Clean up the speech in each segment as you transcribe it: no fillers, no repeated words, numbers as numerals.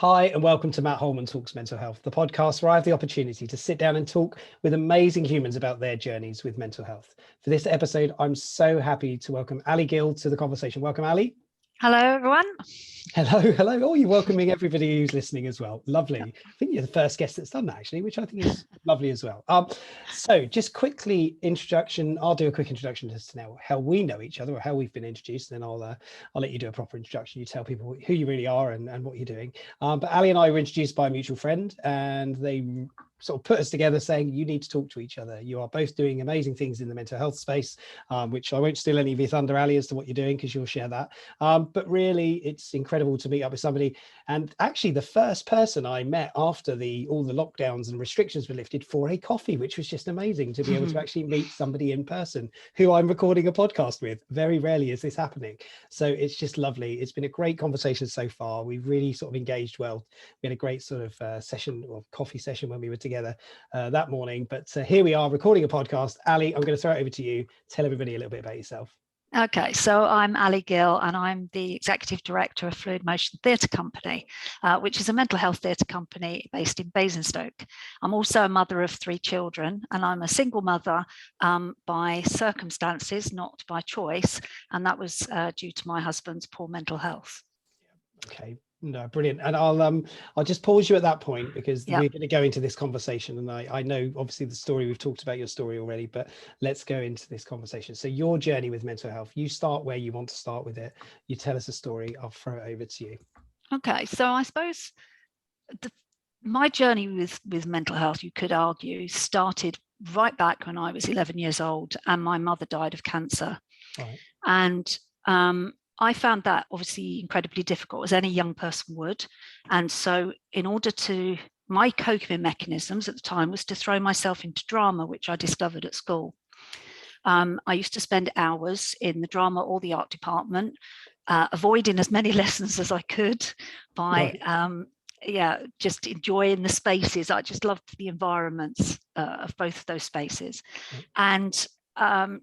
Hi, and welcome to Matt Holman Talks Mental Health, the podcast where I have the opportunity to sit down and talk with amazing humans about their journeys with mental health. For this episode, I'm so happy to welcome Ali Gill to the conversation. Welcome, Ali. Hello, everyone. Hello. Oh, you're welcoming everybody who's listening as well. Lovely. I think you're the first guest that's done that, actually, which I think is lovely as well. So just quickly introduction. I'll do a quick introduction as to now how we know each other or how we've been introduced. And then I'll let you do a proper introduction. You tell people who you really are and what you're doing. But Ali and I were introduced by a mutual friend, and they sort of put us together saying, you need to talk to each other. You are both doing amazing things in the mental health space, which I won't steal any of your thunder, Ali, as to what you're doing, because you'll share that. But really, it's incredible to meet up with somebody. And actually, the first person I met after all the lockdowns and restrictions were lifted for a coffee, which was just amazing to be able to actually meet somebody in person who I'm recording a podcast with. Very rarely is this happening. So it's just lovely. It's been a great conversation so far. We've really sort of engaged well. We had a great sort of session or coffee session when we were together that morning. But here we are recording a podcast. Ali, I'm going to throw it over to you. Tell everybody a little bit about yourself. Okay, so I'm Ali Gill, and I'm the Executive Director of Fluid Motion Theatre Company, which is a mental health theatre company based in Basingstoke. I'm also a mother of 3 children, and I'm a single mother by circumstances, not by choice, and that was due to my husband's poor mental health. Okay. No, brilliant. And I'll just pause you at that point, because we're going to go into this conversation. And I know obviously the story, we've talked about your story already, but let's go into this conversation. So your journey with mental health, you start where you want to start with it. You tell us a story. I'll throw it over to you. Okay, so I suppose my journey with mental health, you could argue, started right back when I was 11 years old and my mother died of cancer. Right. And I found that obviously incredibly difficult, as any young person would. And so my coping mechanisms at the time was to throw myself into drama, which I discovered at school. I used to spend hours in the drama or the art department, avoiding as many lessons as I could by, just enjoying the spaces. I just loved the environments of both of those spaces. And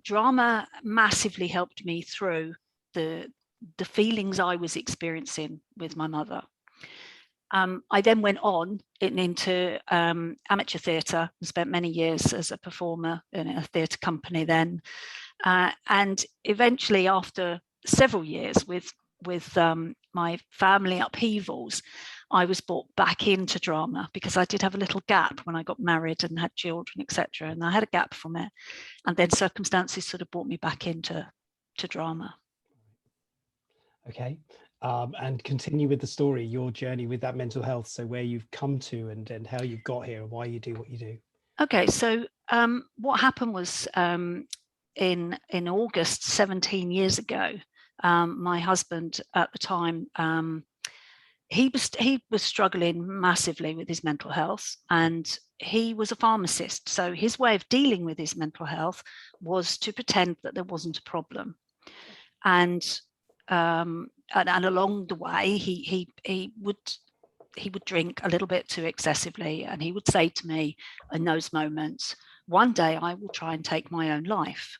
drama massively helped me through the feelings I was experiencing with my mother. I then went on into amateur theatre and spent many years as a performer in a theatre company then. And eventually, after several years with my family upheavals, I was brought back into drama because I did have a little gap when I got married and had children, etc. And I had a gap from it. And then circumstances sort of brought me back into drama. Okay. And continue with the story, your journey with that mental health. So where you've come to and how you've got here and why you do what you do. Okay, so what happened was in August 17 years ago, my husband at the time, he was struggling massively with his mental health, and he was a pharmacist. So his way of dealing with his mental health was to pretend that there wasn't a problem. And along the way, he would drink a little bit too excessively, and he would say to me in those moments, one day I will try and take my own life.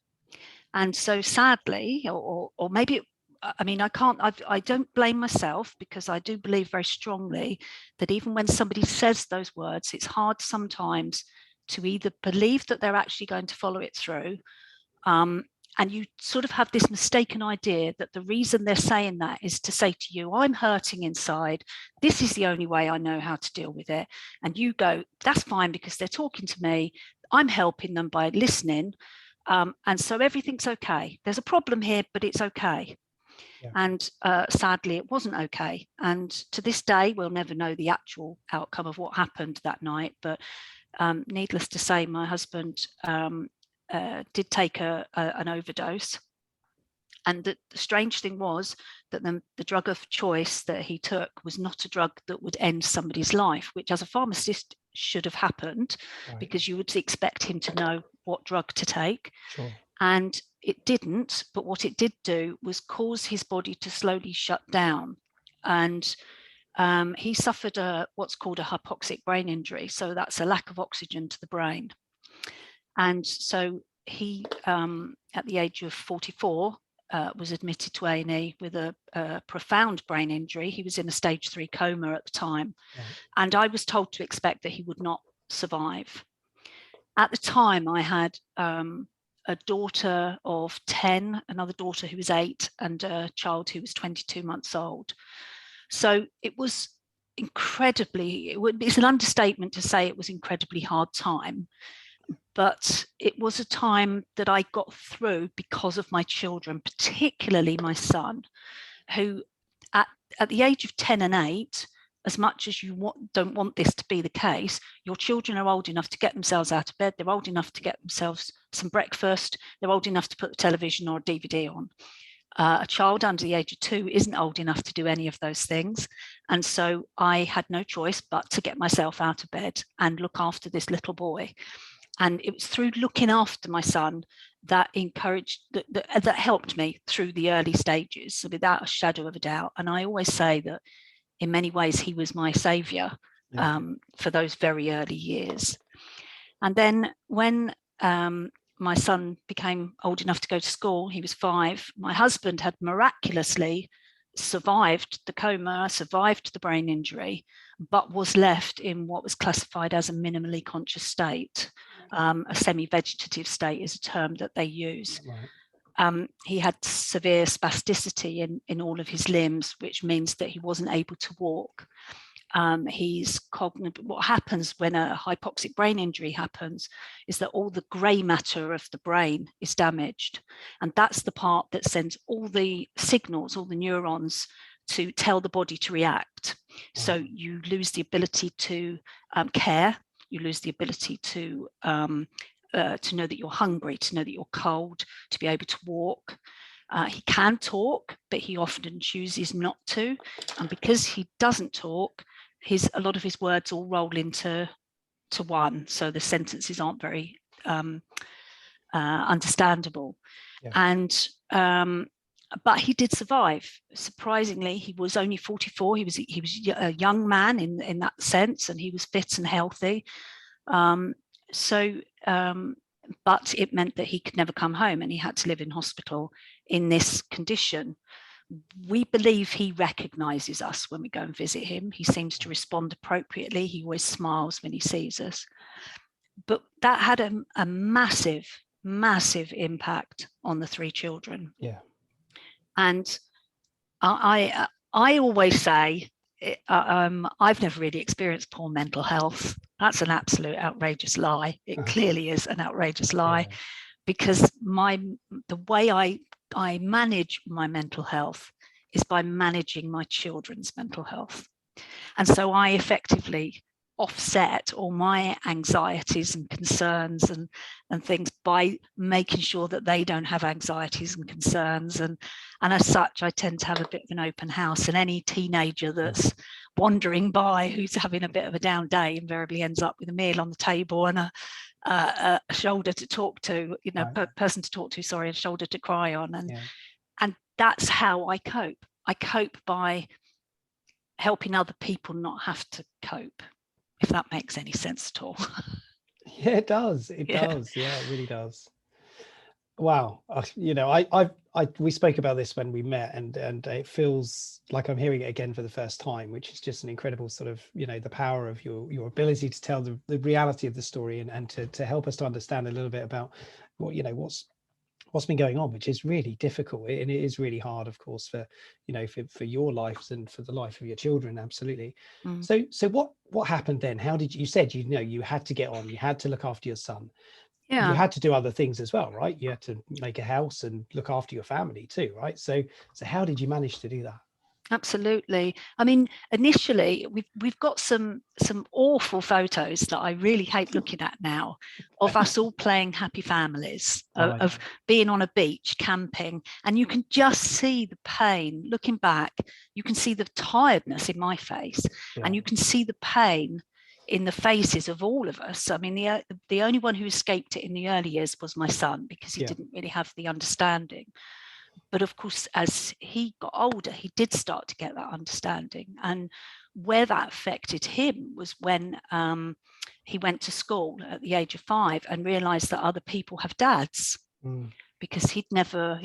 And so sadly, or maybe, I don't blame myself, because I do believe very strongly that even when somebody says those words, it's hard sometimes to either believe that they're actually going to follow it through, and you sort of have this mistaken idea that the reason they're saying that is to say to you, I'm hurting inside. This is the only way I know how to deal with it. And you go, that's fine, because they're talking to me. I'm helping them by listening. And so everything's okay. There's a problem here, but it's okay. Yeah. And sadly, it wasn't okay. And to this day, we'll never know the actual outcome of what happened that night. But needless to say, my husband did take an overdose. And the strange thing was that the drug of choice that he took was not a drug that would end somebody's life, which as a pharmacist should have happened, right, because you would expect him to know what drug to take. Sure. And it didn't, but what it did do was cause his body to slowly shut down. And he suffered what's called a hypoxic brain injury. So that's a lack of oxygen to the brain. And so he, at the age of 44, was admitted to A&E with a profound brain injury. He was in a stage 3 coma at the time. Right. And I was told to expect that he would not survive. At the time, I had a daughter of 10, another daughter who was 8, and a child who was 22 months old. So it was incredibly, it's an understatement to say it was incredibly hard time. But it was a time that I got through because of my children, particularly my son, who at the age of 10 and 8, as much as you don't want this to be the case, your children are old enough to get themselves out of bed. They're old enough to get themselves some breakfast. They're old enough to put the television or a DVD on. A child under the age of 2 isn't old enough to do any of those things. And so I had no choice but to get myself out of bed and look after this little boy. And it was through looking after my son that encouraged, that helped me through the early stages, without a shadow of a doubt. And I always say that in many ways, he was my saviour for those very early years. And then when my son became old enough to go to school, he was 5, my husband had miraculously survived the coma, survived the brain injury, but was left in what was classified as a minimally conscious state. A semi-vegetative state is a term that they use. Right. He had severe spasticity in all of his limbs, which means that he wasn't able to walk. What happens when a hypoxic brain injury happens is that all the grey matter of the brain is damaged. And that's the part that sends all the signals, all the neurons, to tell the body to react. So you lose the ability to care. You lose the ability to know that you're hungry, to know that you're cold, to be able to walk. He can talk, but he often chooses not to. And because he doesn't talk, a lot of his words all roll into one. So the sentences aren't very understandable. Yeah. And but he did survive. Surprisingly, he was only 44. He was a young man in that sense, and he was fit and healthy. But it meant that he could never come home, and he had to live in hospital in this condition. We believe he recognizes us when we go and visit him. He seems to respond appropriately. He always smiles when he sees us. But that had a massive, massive impact on the 3 children. Yeah. And I always say, I've never really experienced poor mental health. That's an absolute outrageous lie. It clearly is an outrageous lie, yeah. Because the way I manage my mental health is by managing my children's mental health. And so I effectively offset all my anxieties and concerns and things by making sure that they don't have anxieties and concerns. And as such, I tend to have a bit of an open house, and any teenager that's wandering by who's having a bit of a down day invariably ends up with a meal on the table and a shoulder to talk to, person to talk to, a shoulder to cry on. And that's how I cope. I cope by helping other people not have to cope, if that makes any sense at all. Yeah, it does. It does. Yeah, it really does. Wow. We spoke about this when we met, and it feels like I'm hearing it again for the first time, which is just an incredible sort of, the power of your ability to tell the reality of the story and to help us to understand a little bit about what's been going on, which is really difficult, and it is really hard, of course, for your lives and for the life of your children. Absolutely. So what happened then? How did you said you had to get on, you had to look after your son. Yeah. You had to do other things as well, right? You had to make a house and look after your family too, right? So how did you manage to do that? Absolutely. I mean, initially, we've got some awful photos that I really hate looking at now of us all playing happy families, of being on a beach, camping, and you can just see the pain. Looking back, you can see the tiredness in my face, and you can see the pain in the faces of all of us. I mean, the only one who escaped it in the early years was my son, because he didn't really have the understanding. But of course, as he got older, he did start to get that understanding. And where that affected him was when he went to school at the age of 5 and realized that other people have dads, because he'd never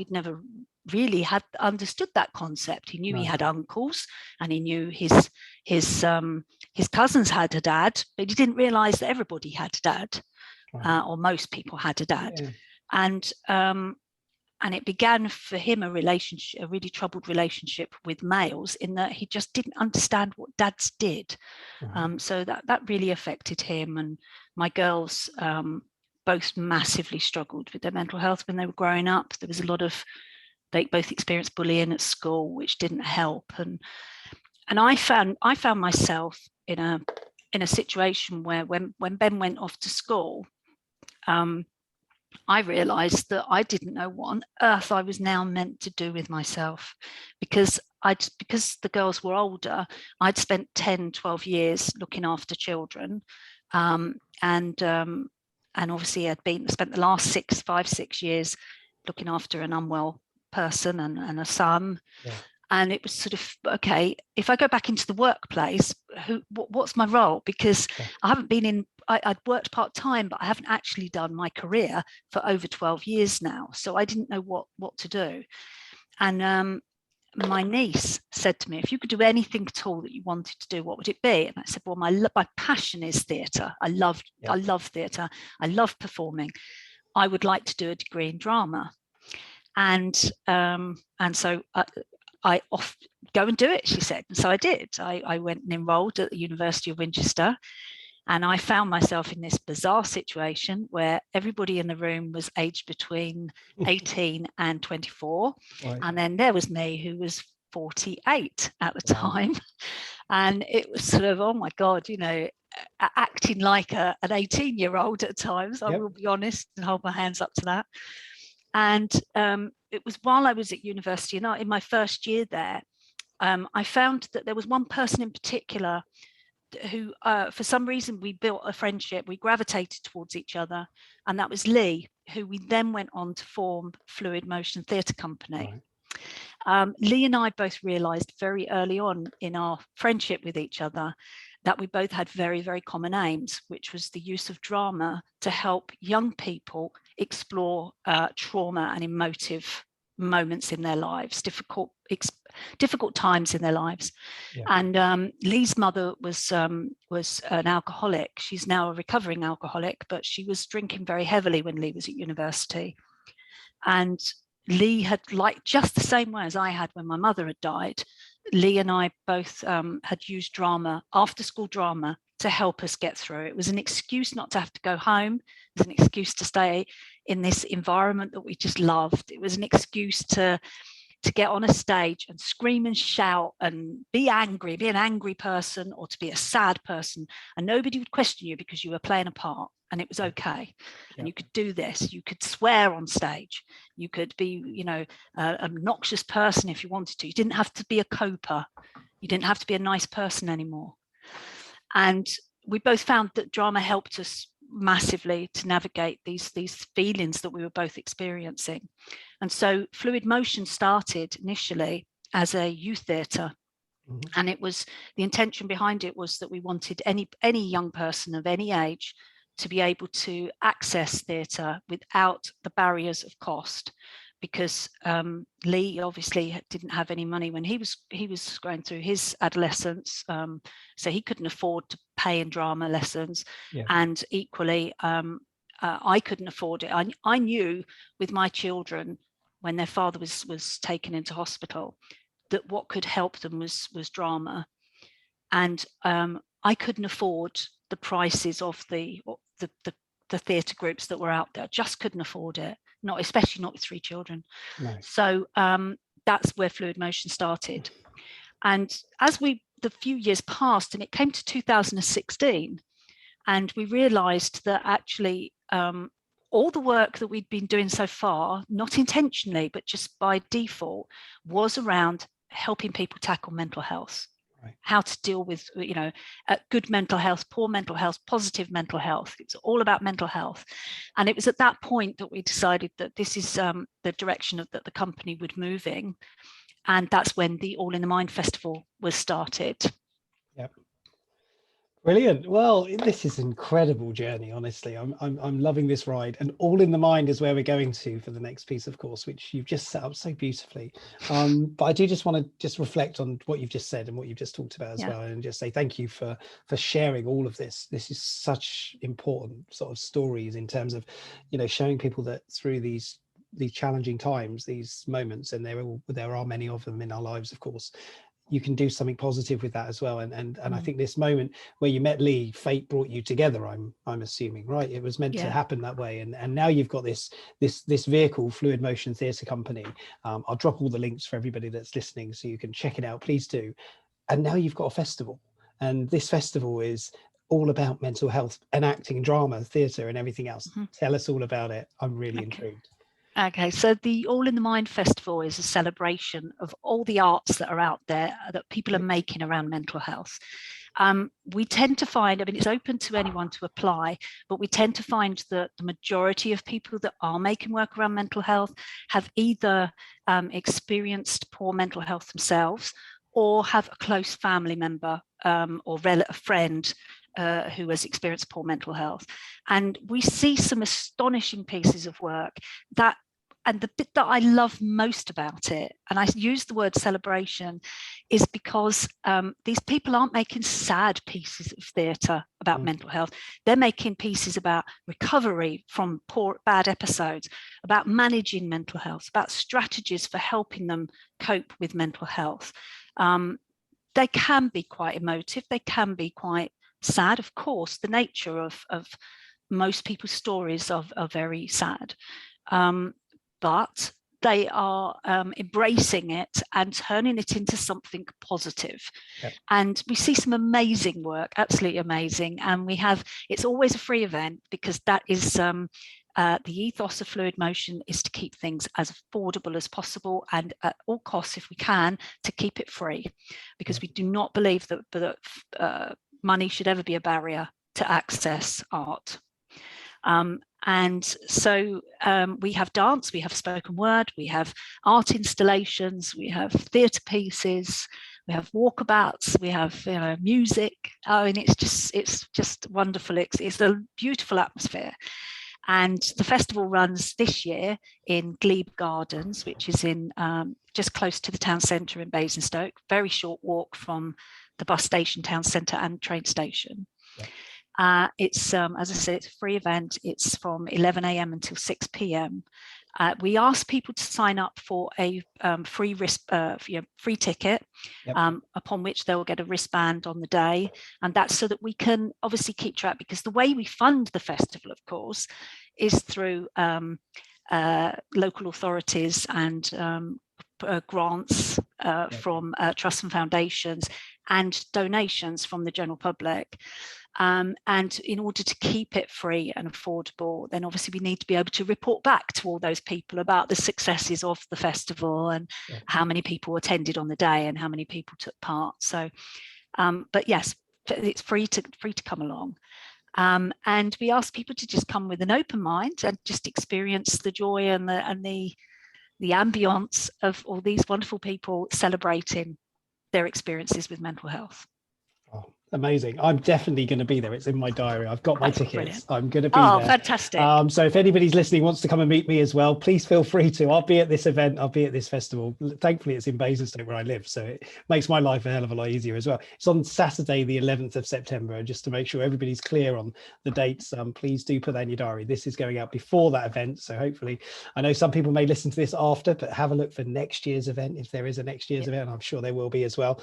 really had understood that concept. He knew he had uncles, and he knew his cousins had a dad, but he didn't realize that everybody had a dad, or most people had a dad. And it began for him a really troubled relationship with males, in that he just didn't understand what dads did. So that really affected him. And my girls both massively struggled with their mental health when they were growing up. There was a lot of, they both experienced bullying at school, which didn't help. And I found myself in a situation where when Ben went off to school, I realized that I didn't know what on earth I was now meant to do with myself, because the girls were older. I'd spent 10, 12 years looking after children. And obviously I'd spent the last 5, 6 years looking after an unwell person and a son. And it was sort of, okay, if I go back into the workplace, what's my role? Because I haven't been I'd worked part-time, but I haven't actually done my career for over 12 years now. So I didn't know what to do. And my niece said to me, if you could do anything at all that you wanted to do, what would it be? And I said, well, my passion is theatre. I love theatre. I love performing. I would like to do a degree in drama. And so I go and do it, she said. And so I did. I went and enrolled at the University of Winchester, and I found myself in this bizarre situation where everybody in the room was aged between 18 and 24. And then there was me, who was 48 at the time. And it was sort of, oh my God, acting like an 18-year-old at times. I will be honest and hold my hands up to that. And it was while I was at university, and in my first year there, I found that there was one person in particular who, for some reason, we built a friendship. We gravitated towards each other, and that was Lee, who we then went on to form Fluid Motion Theatre Company. Lee and I both realised very early on in our friendship with each other that we both had very, very common aims, which was the use of drama to help young people explore trauma and emotive moments in their lives, difficult times in their lives. And Lee's mother was an alcoholic. She's now a recovering alcoholic, but she was drinking very heavily when Lee was at university. And Lee had, like just the same way as I had when my mother had died, Lee and I both had used drama, after school drama, to help us get through. It was an excuse not to have to go home. It was an excuse to stay in this environment that we just loved. It was an excuse to get on a stage and scream and shout and be angry, be an angry person, or to be a sad person. And nobody would question you because you were playing a part, and it was okay. And you could do this. You could swear on stage. You could be, an obnoxious person if you wanted to. You didn't have to be a coper. You didn't have to be a nice person anymore. And we both found that drama helped us massively to navigate these feelings that we were both experiencing. And so Fluid Motion started initially as a youth theatre. And it was, the intention behind it was that we wanted any young person of any age to be able to access theatre without the barriers of cost, because Lee obviously didn't have any money when he was going through his adolescence, so he couldn't afford to pay in drama lessons. And equally, I couldn't afford it. I knew with my children, when their father was taken into hospital, that what could help them was drama, and I couldn't afford the prices of the theatre groups that were out there. Just couldn't afford it. Especially not with 3 children. So that's where Fluid Motion started. And as the few years passed, and it came to 2016, and we realized that actually all the work that we'd been doing so far, not intentionally, but just by default, was around helping people tackle mental health. How to deal with, good mental health, poor mental health, positive mental health. It's all about mental health. And it was at that point that we decided that this is the direction that the company would move in. And that's when the All in the Mind Festival was started. Brilliant. Well, this is an incredible journey, honestly. I'm loving this ride, and all in the mind is where we're going to for the next piece, of course, which you've just set up so beautifully. But I do just want to just reflect on what you've just said and what you've just talked about as Yeah. well, and just say thank you for sharing all of this. This is such important sort of stories in terms of, you know, showing people that through these challenging times, these moments, and there are many of them in our lives, of course, you can do something positive with that as well. And I think this moment where you met Lee, fate brought you together, I'm assuming, right? It was meant to happen that way. And now you've got this vehicle, Fluid Motion Theatre Company. I'll drop all the links for everybody that's listening so you can check it out, please do. And now you've got a festival, and this festival is all about mental health and acting, drama, theatre, and everything else. Tell us all about it. I'm really intrigued. Okay, so the All in the Mind Festival is a celebration of all the arts that are out there that people are making around mental health. We tend to find, I mean, it's open to anyone to apply, but we tend to find that the majority of people that are making work around mental health have either experienced poor mental health themselves, or have a close family member or a friend who has experienced poor mental health. And we see some astonishing pieces of work that, and the bit that I love most about it, and I use the word celebration, is because these people aren't making sad pieces of theatre about mental health. They're making pieces about recovery from bad episodes, about managing mental health, about strategies for helping them cope with mental health. They can be quite emotive. They can be quite sad. Of course, the nature of most people's stories are very sad. But they are embracing it and turning it into something positive. And we see some amazing work, absolutely amazing. And it's always a free event, because that is the ethos of Fluid Motion, is to keep things as affordable as possible, and at all costs, if we can, to keep it free, because we do not believe that money should ever be a barrier to access art. And so we have dance, we have spoken word, we have art installations, we have theatre pieces, we have walkabouts, we have music. I mean, it's just wonderful. It's a beautiful atmosphere. And the festival runs this year in Glebe Gardens, which is in just close to the town centre in Basingstoke, very short walk from the bus station, town centre, and train station. It's, as I said, it's a free event. It's from 11 a.m. until 6 p.m. We ask people to sign up for a free ticket, upon which they will get a wristband on the day. And that's so that we can obviously keep track, because the way we fund the festival, of course, is through local authorities and grants from trusts and foundations, and donations from the general public. And in order to keep it free and affordable, then obviously we need to be able to report back to all those people about the successes of the festival, and how many people attended on the day and how many people took part. So, but yes, it's free to come along. And we ask people to just come with an open mind and just experience the joy and the ambience of all these wonderful people celebrating their experiences with mental health. Oh, amazing. I'm definitely going to be there. It's in my diary. I've got my tickets. Brilliant. I'm going to be there. Oh, fantastic. So if anybody's listening wants to come and meet me as well, please feel free to. I'll be at this event. I'll be at this festival. Thankfully, it's in Basingstoke where I live, so it makes my life a hell of a lot easier as well. It's on Saturday, the 11th of September. And just to make sure everybody's clear on the dates, please do put that in your diary. This is going out before that event. So hopefully, I know some people may listen to this after, but have a look for next year's event. If there is a next year's event, I'm sure there will be as well.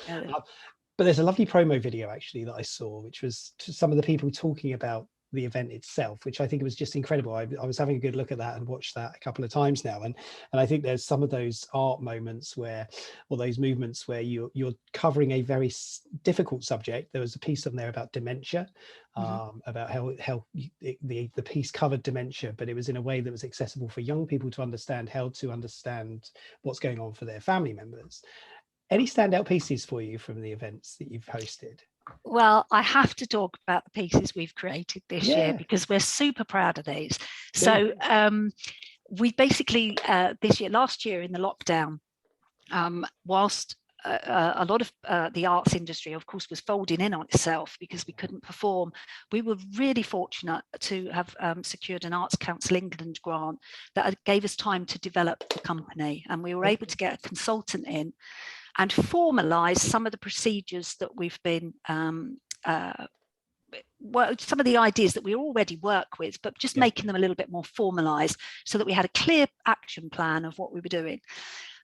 But there's a lovely promo video actually that I saw, which was some of the people talking about the event itself, which I think was just incredible. I was having a good look at that and watched that a couple of times now, and I think there's some of those art moments where, or those movements where you're covering a very difficult subject. There was a piece on there about dementia, about how the piece covered dementia, but it was in a way that was accessible for young people to understand, how to understand what's going on for their family members. Any standout pieces for you from the events that you've hosted? Well, I have to talk about the pieces we've created this year, because we're super proud of these. So we basically, last year in the lockdown, whilst a lot of the arts industry, of course, was folding in on itself because we couldn't perform. We were really fortunate to have secured an Arts Council England grant that gave us time to develop the company, and we were able to get a consultant in and formalise some of the procedures that we've been well, some of the ideas that we already work with, but just making them a little bit more formalized so that we had a clear action plan of what we were doing.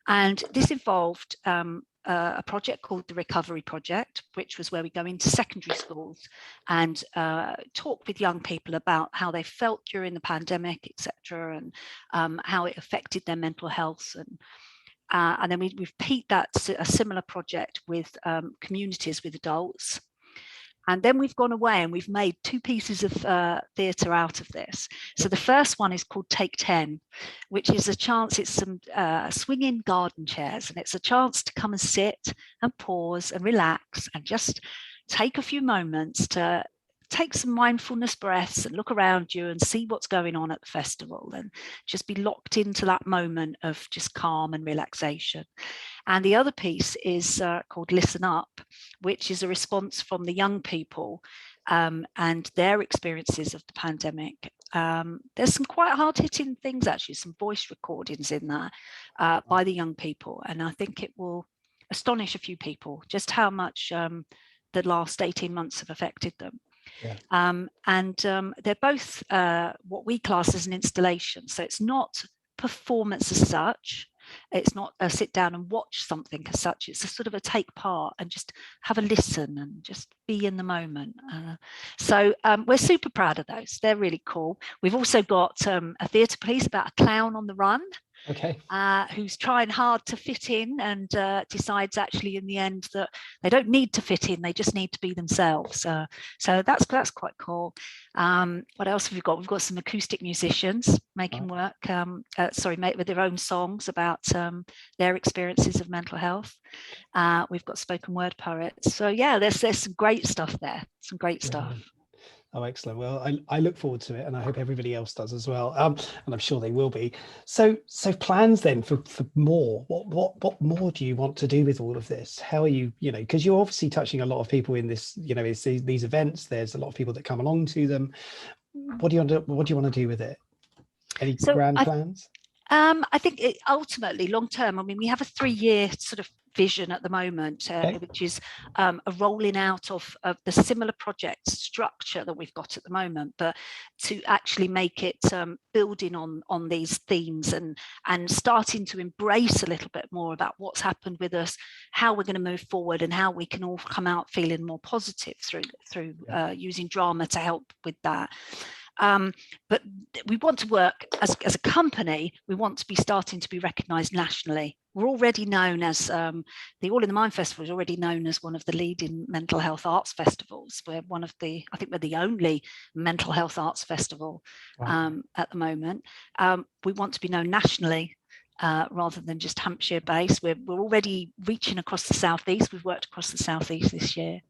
And this involved a project called the Recovery Project, which was where we go into secondary schools and talk with young people about how they felt during the pandemic, etc., and how it affected their mental health. And then we repeat that, a similar project with communities, with adults. And then we've gone away and we've made 2 pieces of theatre out of this. So the first one is called Take 10, which is a chance, it's some swinging garden chairs, and it's a chance to come and sit and pause and relax and just take a few moments to take some mindfulness breaths and look around you and see what's going on at the festival and just be locked into that moment of just calm and relaxation. And the other piece is called Listen Up, which is a response from the young people and their experiences of the pandemic. There's some quite hard-hitting things, actually, some voice recordings in there by the young people. And I think it will astonish a few people just how much the last 18 months have affected them. They're both what we class as an installation. So it's not performance as such. It's not a sit down and watch something as such. It's a sort of a take part and just have a listen and just be in the moment. So we're super proud of those. They're really cool. We've also got a theatre piece about a clown on the run. Okay. Who's trying hard to fit in and decides actually in the end that they don't need to fit in, they just need to be themselves. So that's quite cool. What else have we got? We've got some acoustic musicians making work, with their own songs about their experiences of mental health. We've got spoken word poets. So yeah, there's some great stuff there, some great stuff. Oh, excellent. Well, I look forward to it, and I hope everybody else does as well. And I'm sure they will be. So plans then for more. What more do you want to do with all of this? How are you, because you're obviously touching a lot of people in this, these events. There's a lot of people that come along to them. What do you want to do with it? Any grand plans? I think ultimately, long term, I mean, we have a 3-year sort of vision at the moment, which is a rolling out of the similar project structure that we've got at the moment, but to actually make it building on these themes and starting to embrace a little bit more about what's happened with us, how we're going to move forward, and how we can all come out feeling more positive through using drama to help with that. But we want to work as a company. We want to be starting to be recognised nationally. We're already known as the All in the Mind Festival is already known as one of the leading mental health arts festivals. We're I think we're the only mental health arts festival at the moment. We want to be known nationally rather than just Hampshire based. We're already reaching across the southeast. We've worked across the southeast this year.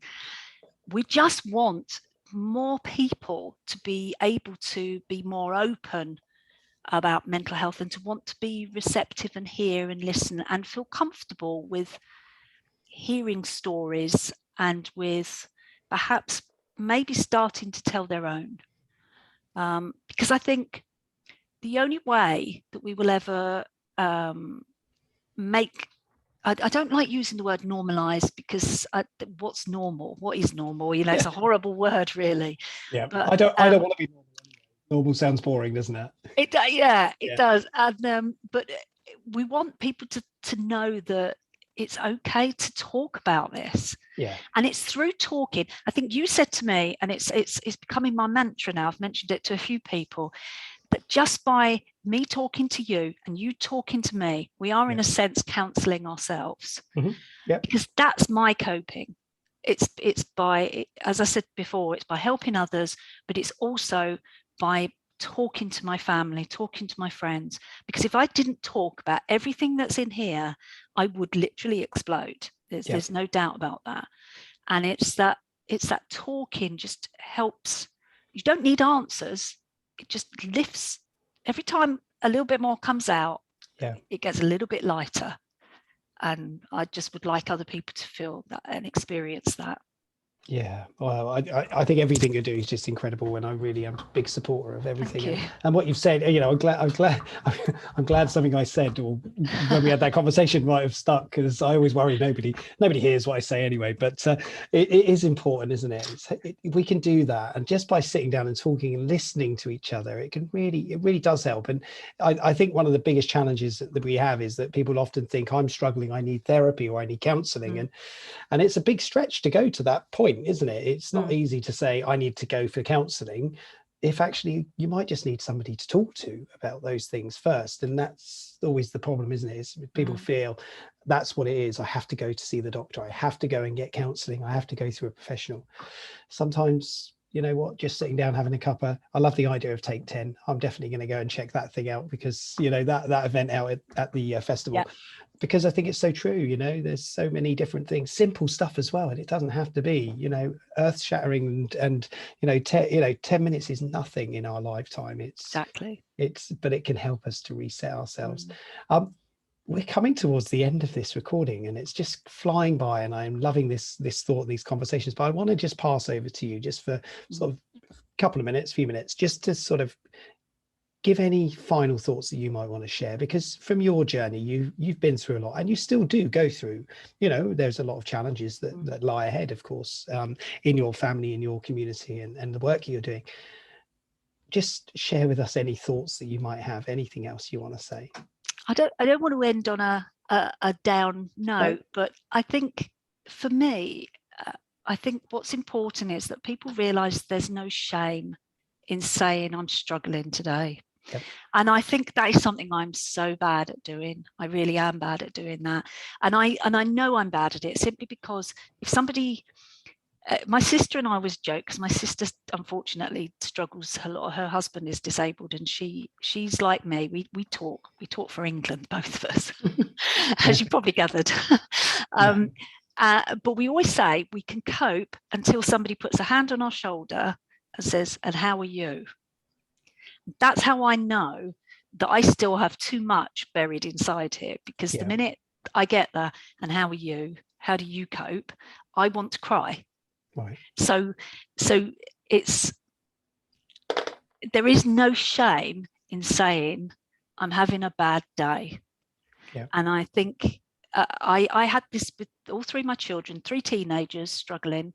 We just want more people to be able to be more open about mental health and to want to be receptive and hear and listen and feel comfortable with hearing stories and with perhaps maybe starting to tell their own. Because I think the only way that we will ever make, I don't like using the word normalize, because what's normal? What is normal? It's a horrible word, really. Yeah, but I don't want to be normal. Normal sounds boring, doesn't it? It does. And but we want people to know that it's okay to talk about this. Yeah. And it's through talking. I think you said to me, and it's becoming my mantra now. I've mentioned it to a few people, that just by me talking to you and you talking to me, we are in a sense counselling ourselves. Mm-hmm. Yeah. Because that's my coping. It's by, as I said before, it's by helping others, but it's also by talking to my family, talking to my friends. Because if I didn't talk about everything that's in here, I would literally explode. There's no doubt about that. And it's that talking just helps. You don't need answers. It just lifts. Every time a little bit more comes out, it gets a little bit lighter. and I just would like other people to feel that and experience that. Yeah, well, I think everything you're doing is just incredible, and I really am a big supporter of everything. Thank you. And what you've said, you know, I'm glad something I said, or when we had that conversation, might have stuck, because I always worry nobody hears what I say anyway. But it is important, isn't it? We can do that, and just by sitting down and talking and listening to each other, it really does help. And I think one of the biggest challenges that we have is that people often think, I'm struggling, I need therapy, or I need counselling, and it's a big stretch to go to that point, isn't it? It's not easy to say, I need to go for counselling, if actually you might just need somebody to talk to about those things first. And that's always the problem, isn't it? Is people feel that's what it is. I have to go to see the doctor. I have to go and get counselling. I have to go through a professional. Sometimes, you know what, just sitting down, having a cuppa. I love the idea of Take 10. I'm definitely going to go and check that thing out, because, you know, that event out at the festival, because I think it's so true. You know, there's so many different things, simple stuff as well, and it doesn't have to be, you know, earth shattering, and you know, 10 minutes is nothing in our lifetime. But it can help us to reset ourselves. We're coming towards the end of this recording, and it's just flying by, and I'm loving this thought, these conversations. But I want to just pass over to you just for sort of a couple of minutes, few minutes, just to sort of give any final thoughts that you might want to share, because from your journey, you've been through a lot, and you still do go through, you know, there's a lot of challenges that lie ahead, of course, in your family, in your community, and the work you're doing. Just share with us any thoughts that you might have, anything else you want to say. I don't want to end on a down note, but I think for me, I think what's important is that people realize there's no shame in saying I'm struggling today. And I think that is something I'm so bad at doing. I really am bad at doing that. And I know I'm bad at it, simply because if somebody, my sister and I always joke, because my sister unfortunately struggles a lot. Her husband is disabled, and she's like me. We talk for England, both of us, as you probably gathered. But we always say we can cope until somebody puts a hand on our shoulder and says, "And how are you?" That's how I know that I still have too much buried inside here, because the minute I get the "and how are you? How do you cope?" I want to cry. Right. So it's, there is no shame in saying I'm having a bad day. And I think I had this with all three of my children, 3 teenagers struggling.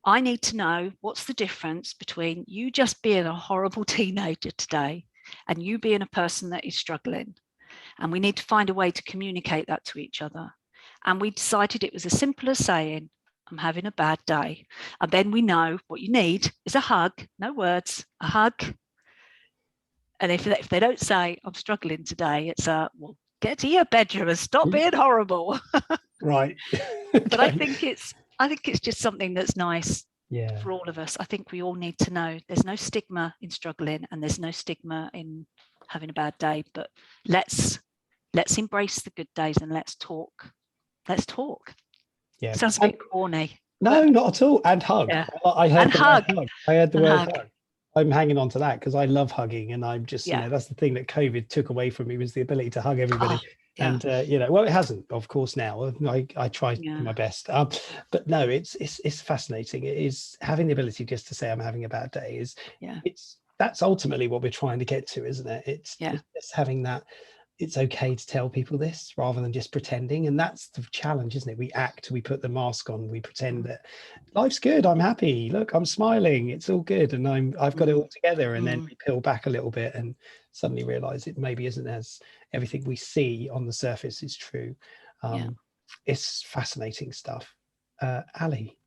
I need to know, what's the difference between you just being a horrible teenager today and you being a person that is struggling? And we need to find a way to communicate that to each other. And we decided it was as simple as saying, I'm having a bad day. And then we know what you need is a hug, no words, a hug. And if they don't say, I'm struggling today, it's well, get to your bedroom and stop being horrible. Right. But I think it's just something that's nice for all of us. I think we all need to know there's no stigma in struggling, and there's no stigma in having a bad day. But let's embrace the good days, and let's talk. Sounds a bit corny. No, not at all. And hug. I heard the word hug. I heard the word hug. I'm hanging on to that because I love hugging, and I'm just, you know, that's the thing that COVID took away from me, was the ability to hug everybody. And you know, well, it hasn't, of course. Now I try my best, but no, it's fascinating. It is having the ability just to say I'm having a bad day. That's ultimately what we're trying to get to, isn't it? It's just having that. It's okay to tell people this rather than just pretending. And that's the challenge, isn't it? We act, we put the mask on, we pretend that life's good, I'm happy, look, I'm smiling, it's all good, and I've got it all together. And then we peel back a little bit and suddenly realize it maybe isn't as everything we see on the surface is true. It's fascinating stuff. Ali,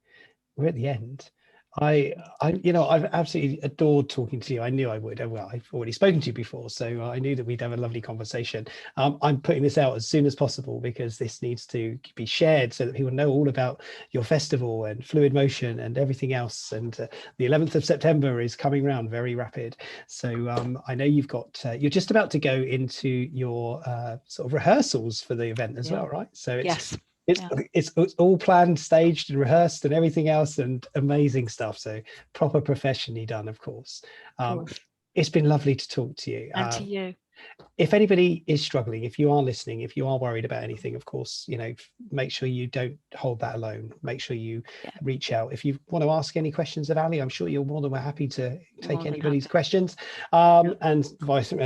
we're at the end. I've absolutely adored talking to you. I knew I would. Well, I've already spoken to you before, so I knew that we'd have a lovely conversation. I'm putting this out as soon as possible because this needs to be shared so that people know all about your festival and Fluid Motion and everything else. And the 11th of September is coming round very rapid. So I know you've got, you're just about to go into your sort of rehearsals for the event as well, right? So it's all planned, staged and rehearsed and everything else, and amazing stuff. So proper professionally done, of course. It's been lovely to talk to you. And to you. If anybody is struggling, if you are listening, if you are worried about anything, of course, make sure you don't hold that alone. Make sure you reach out. If you want to ask any questions of Ali, I'm sure you're more than happy to take anybody's questions. And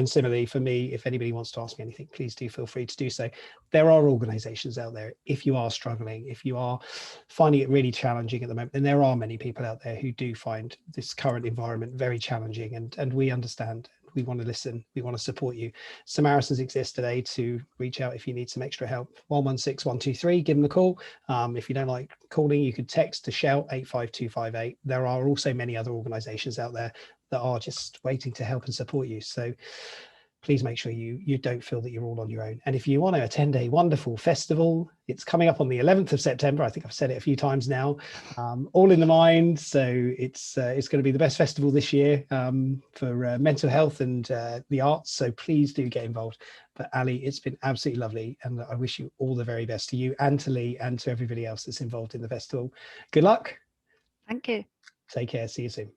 similarly for me, if anybody wants to ask me anything, please do feel free to do so. There are organizations out there. If you are struggling, if you are finding it really challenging at the moment, and there are many people out there who do find this current environment very challenging, and we understand. We want to listen. We want to support you. Samaritans exist today to reach out if you need some extra help. 116 123, give them a call. If you don't like calling, you could text to shout 85258. There are also many other organizations out there that are just waiting to help and support you. So please make sure you don't feel that you're all on your own. And if you want to attend a wonderful festival, it's coming up on the 11th of September. I think I've said it a few times now. All in the Mind. So it's going to be the best festival this year for mental health and the arts. So please do get involved. But Ali, it's been absolutely lovely. And I wish you all the very best to you and to Lee and to everybody else that's involved in the festival. Good luck. Thank you. Take care. See you soon.